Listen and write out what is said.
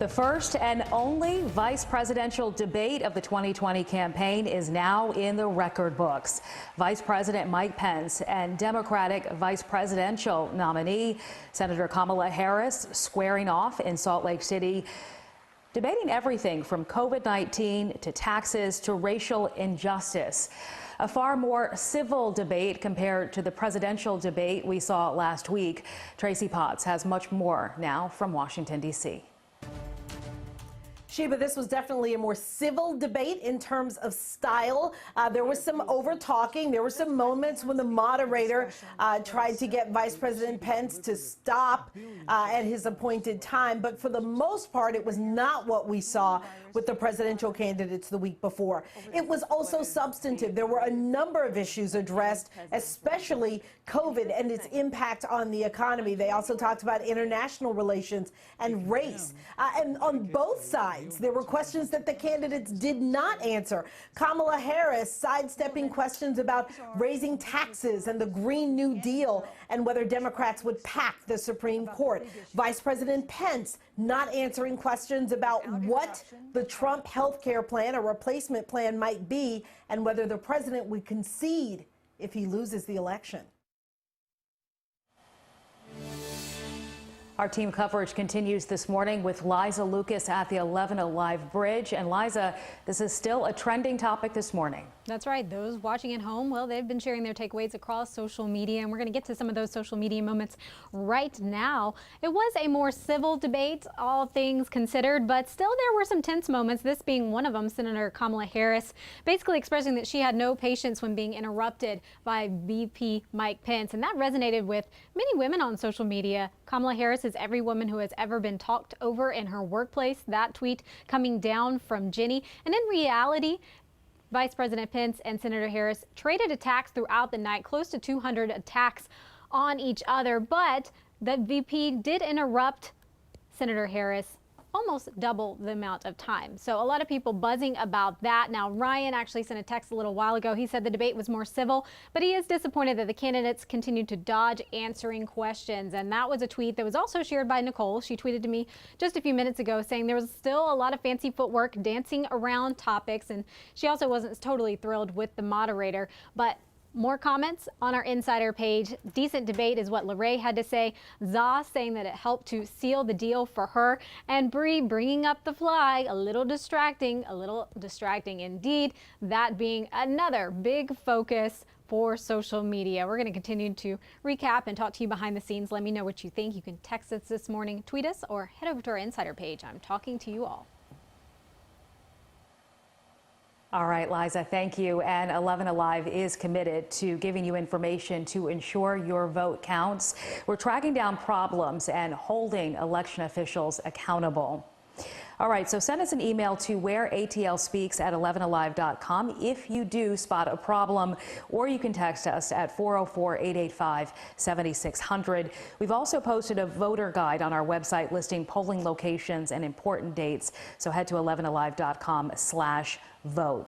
The first and only vice presidential debate of the 2020 campaign is now in the record books. Vice President Mike Pence and Democratic vice presidential nominee Senator Kamala Harris squaring off in Salt Lake City, debating everything from COVID-19 to taxes to racial injustice. A far more civil debate compared to the presidential debate we saw last week. Tracy Potts has much more now from Washington, D.C. Sheba, this was definitely a more civil debate in terms of style. There was some over-talking. There were some moments when the moderator tried to get Vice President Pence to stop at his appointed time. But for the most part, it was not what we saw with the presidential candidates the week before. It was also substantive. There were a number of issues addressed, especially COVID and its impact on the economy. They also talked about international relations and race. And on both sides, there were questions that the candidates did not answer. Kamala Harris sidestepping questions about raising taxes and the Green New Deal and whether Democrats would pack the Supreme Court. Vice President Pence not answering questions about what the Trump health care plan or replacement plan might be and whether the president would concede if he loses the election. Our team coverage continues this morning with Liza Lucas at the 11 Alive Bridge. And Liza, this is still a trending topic this morning. That's right. Those watching at home, well, they've been sharing their takeaways across social media, and we're going to get to some of those social media moments right now. It was a more civil debate, all things considered, but still there were some tense moments, this being one of them. Senator Kamala Harris basically expressing that she had no patience when being interrupted by VP Mike Pence, and that resonated with many women on social media. Kamala Harris is every woman who has ever been talked over in her workplace. That tweet coming down from Jenny. And in reality, Vice President Pence and Senator Harris traded attacks throughout the night, close to 200 attacks on each other. But the VP did interrupt Senator Harris almost double the amount of time. So a lot of people buzzing about that. Now, Ryan actually sent a text a little while ago. He said the debate was more civil, but he is disappointed that the candidates continued to dodge answering questions. And that was a tweet that was also shared by Nicole. She tweeted to me just a few minutes ago saying there was still a lot of fancy footwork dancing around topics. And she also wasn't totally thrilled with the moderator, but more comments on our insider page. Decent debate is what Lorraine had to say. Zah saying that it helped to seal the deal for her. And Bree bringing up the fly, a little distracting indeed. That being another big focus for social media. We're going to continue to recap and talk to you behind the scenes. Let me know what you think. You can text us this morning, tweet us, or head over to our insider page. I'm talking to you all. All right, Liza, thank you. And 11 Alive is committed to giving you information to ensure your vote counts. We're tracking down problems and holding election officials accountable. All right, so send us an email to whereatlspeaks@11alive.com if you do spot a problem, or you can text us at 404-885-7600. We've also posted a voter guide on our website listing polling locations and important dates. So head to 11alive.com/vote.